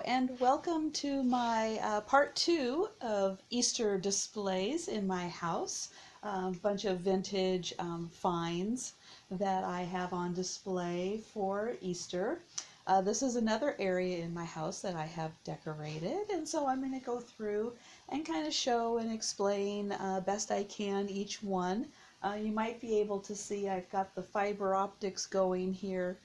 and welcome to my part two of Easter displays in my house. A bunch of vintage finds that I have on display for Easter. This is another area in my house that I have decorated, and so I'm going to go through and kind of show and explain best I can each one. You might be able to see I've got the fiber optics going here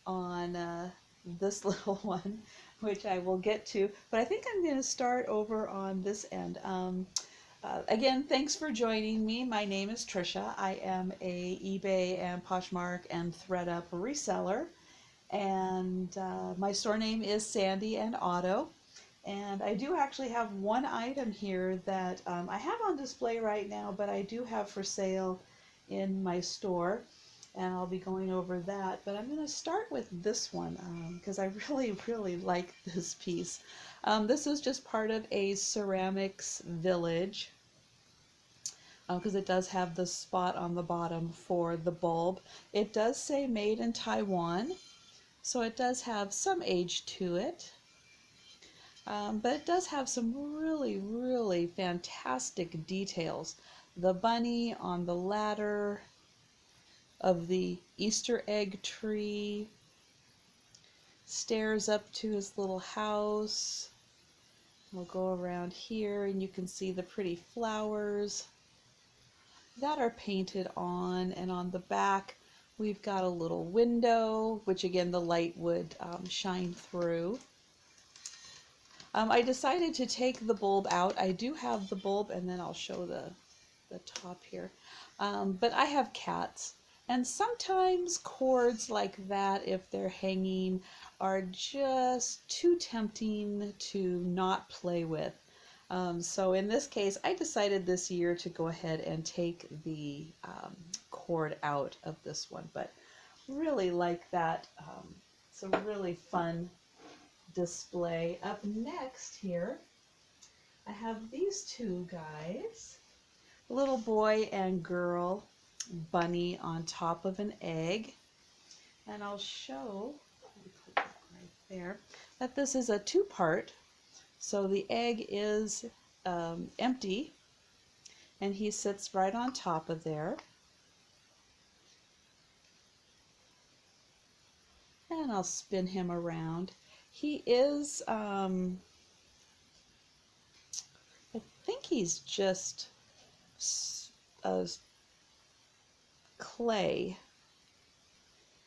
on this little one, which I will get to, but I think I'm going to start over on this end. Again, thanks for joining me. My name is Trisha. I am a eBay and Poshmark and ThreadUp reseller, and my store name is Sandy and Auto. And I do actually have one item here that I have on display right now, but I do have for sale in my store, and I'll be going over that. But I'm going to start with this one because I really like this piece. This is just part of a ceramics village because it does have the spot on the bottom for the bulb. It does say made in Taiwan, so it does have some age to it. But it does have some really fantastic details. The bunny on the ladder of the Easter egg tree, stairs up to his little house. We'll go around here and you can see the pretty flowers that are painted on, and on the back we've got a little window, which again the light would shine through. I decided to take the bulb out. I do have the bulb, and then I'll show the top here. But I have cats, and sometimes cords like that, if they're hanging, are just too tempting to not play with. So in this case, I decided this year to go ahead and take the cord out of this one, but really like that. It's a really fun display. Up next here, I have these two guys. Little boy and girl bunny on top of an egg, and I'll show, let me put that right there, that this is a two-part. So the egg is empty, and he sits right on top of there. And I'll spin him around. He is, I think he's just clay.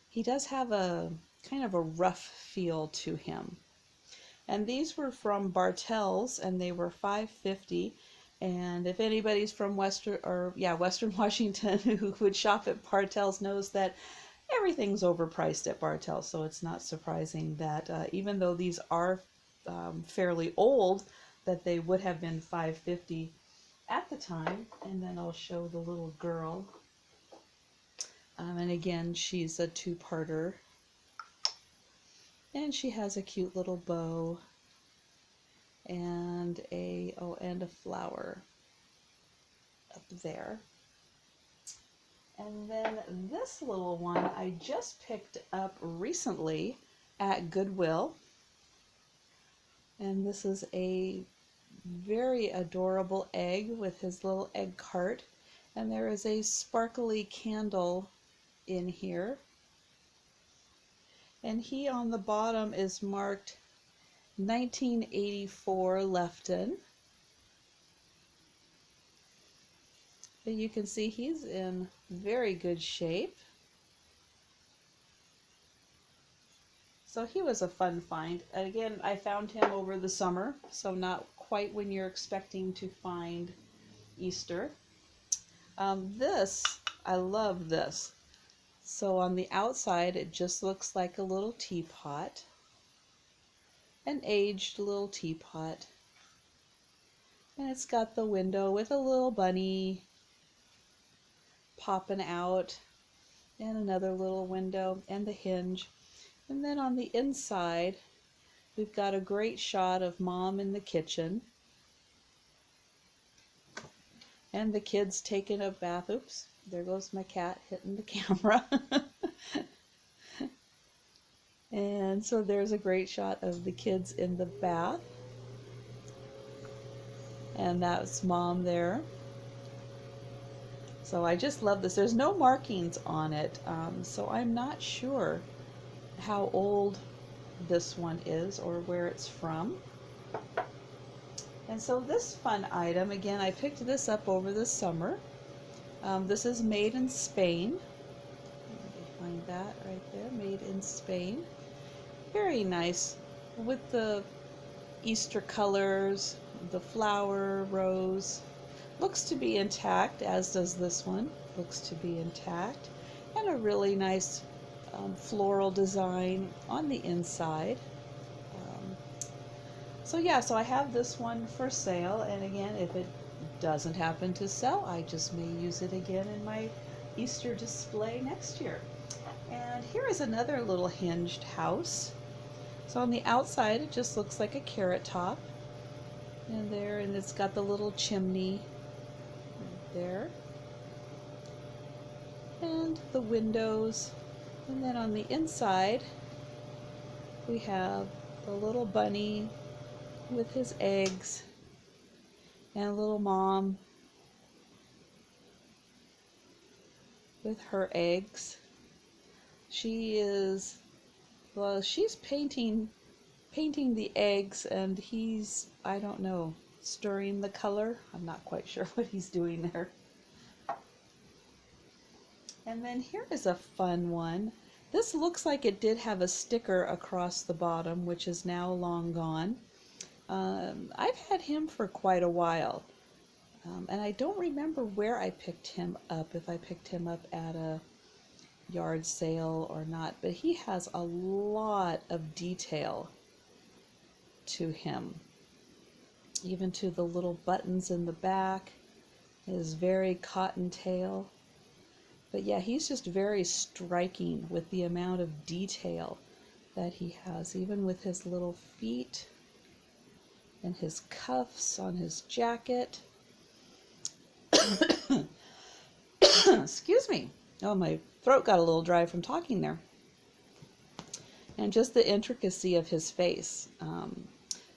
He does have a kind of a rough feel to him. And these were from Bartell's, and they were $5.50. And if anybody's from Western Washington who would shop at Bartell's knows that everything's overpriced at Bartell's. So it's not surprising that even though these are fairly old, that they would have been $5.50 at the time. And then I'll show the little girl. And again, she's a two-parter. And she has a cute little bow and a flower up there. And then this little one I just picked up recently at Goodwill. And this is a very adorable egg with his little egg cart. And there is a sparkly candle in here. And he on the bottom is marked 1984 Lefton. But you can see he's in very good shape. So he was a fun find. Again, I found him over the summer, so not quite when you're expecting to find Easter. I love this. So on the outside, it just looks like a little teapot, an aged little teapot. And it's got the window with a little bunny popping out, and another little window, and the hinge. And then on the inside, we've got a great shot of Mom in the kitchen, and the kids taking a bath. Oops, there goes my cat hitting the camera. And so there's a great shot of the kids in the bath. And that's Mom there. So I just love this. There's no markings on it, so I'm not sure how old this one is or where it's from. And so this fun item, again, I picked this up over the summer. This is made in Spain. Find that right there, made in Spain. Very nice with the Easter colors, the flower, rose. Looks to be intact, as does this one. Looks to be intact. And a really nice floral design on the inside. So yeah, so I have this one for sale, and again, if it doesn't happen to sell, I just may use it again in my Easter display next year. And here is another little hinged house. So on the outside, it just looks like a carrot top. And there, and it's got the little chimney right there. And the windows. And then on the inside, we have the little bunny with his eggs and a little mom with her eggs. She's painting the eggs, and he's, I don't know, stirring the color. I'm not quite sure what he's doing there. And then here is a fun one. This looks like it did have a sticker across the bottom, which is now long gone. I've had him for quite a while, and I don't remember where I picked him up, if I picked him up at a yard sale or not, but he has a lot of detail to him, even to the little buttons in the back, his very cottontail. But yeah, he's just very striking with the amount of detail that he has, even with his little feet and his cuffs on his jacket. Excuse me. Oh, my throat got a little dry from talking there. And just the intricacy of his face.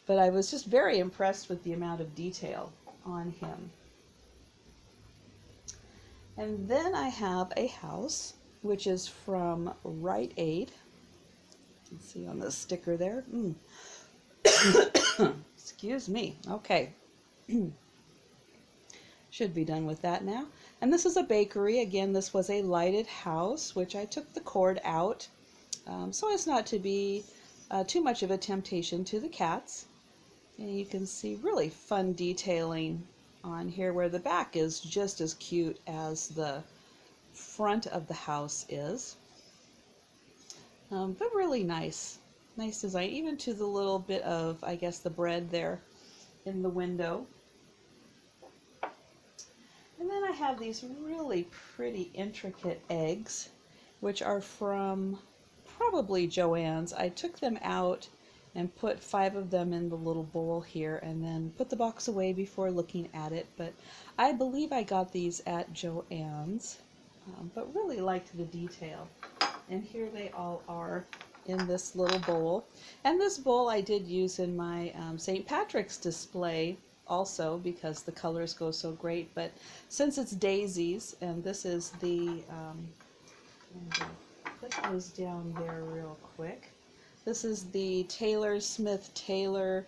But I was just very impressed with the amount of detail on him. And then I have a house, which is from Rite Aid. You can see on the sticker there. Excuse me. Okay. Should be done with that now. And this is a bakery. Again, this was a lighted house, which I took the cord out so as not to be too much of a temptation to the cats. And you can see really fun detailing on here, where the back is just as cute as the front of the house is. But really nice design, even to the little bit of, I guess, the bread there in the window. And then I have these really pretty intricate eggs, which are from probably Joann's. I took them out and put 5 of them in the little bowl here, and then put the box away before looking at it. But I believe I got these at Joann's, but really liked the detail. And here they all are in this little bowl. And this bowl I did use in my St. Patrick's display also, because the colors go so great. But since it's daisies, and this is the, put those down there real quick. This is the Taylor Smith Taylor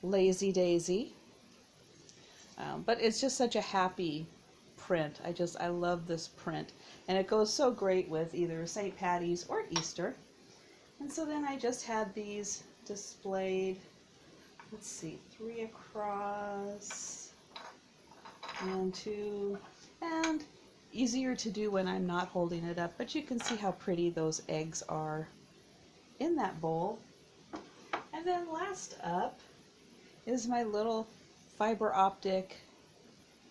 Lazy Daisy. But it's just such a happy print. I love this print. And it goes so great with either St. Patty's or Easter. And so then I just had these displayed, let's see, 3 across and 2, and easier to do when I'm not holding it up, but you can see how pretty those eggs are in that bowl. And then last up is my little fiber optic,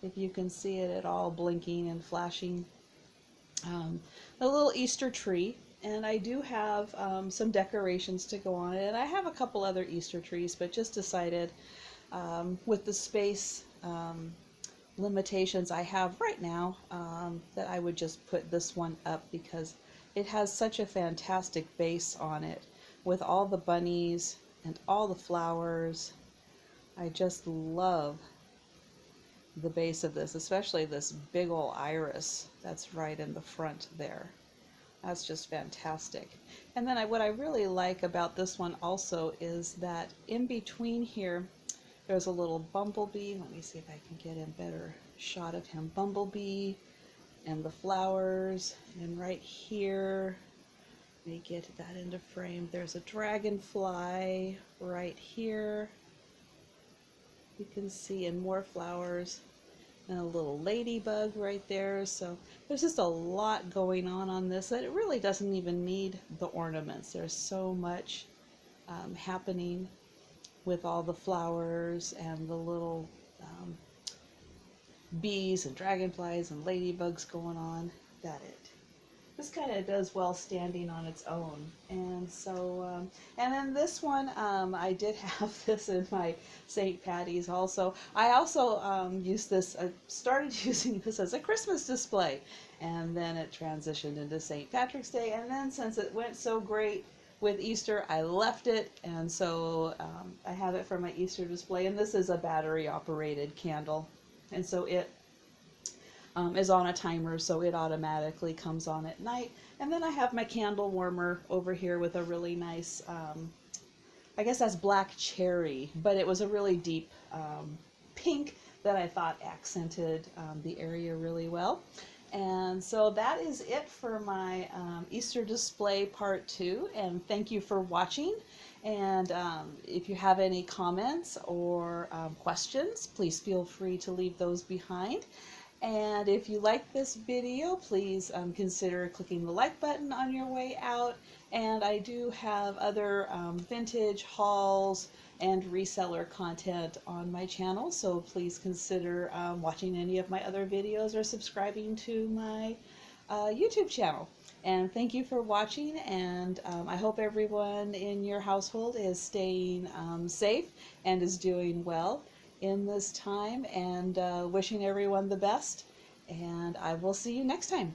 if you can see it at all, blinking and flashing, a little Easter tree. And I do have some decorations to go on it, and I have a couple other Easter trees, but just decided with the space limitations I have right now that I would just put this one up, because it has such a fantastic base on it with all the bunnies and all the flowers. I just love the base of this, especially this big old iris that's right in the front there. That's just fantastic. And then what I really like about this one also is that in between here, there's a little bumblebee. Let me see if I can get a better shot of him. Bumblebee and the flowers. And right here, let me get that into frame. There's a dragonfly right here. You can see, and more flowers. And a little ladybug right there. So there's just a lot going on this that it really doesn't even need the ornaments. There's so much happening with all the flowers and the little bees and dragonflies and ladybugs going on, that it just kind of does well standing on its own. And so, and then this one, I did have this in my St. Patty's also. I also used this, I started using this as a Christmas display, and then it transitioned into St. Patrick's Day, and then since it went so great with Easter, I left it, and so I have it for my Easter display, and this is a battery operated candle, and so it is on a timer, so it automatically comes on at night. And then I have my candle warmer over here with a really nice, I guess that's black cherry, but it was a really deep pink that I thought accented the area really well. And so that is it for my Easter display part 2, and thank you for watching. And if you have any comments or questions, please feel free to leave those behind. And if you like this video, please consider clicking the like button on your way out. And I do have other vintage hauls and reseller content on my channel, so please consider watching any of my other videos or subscribing to my YouTube channel. And thank you for watching, and I hope everyone in your household is staying safe and is doing well in this time, and wishing everyone the best, and I will see you next time.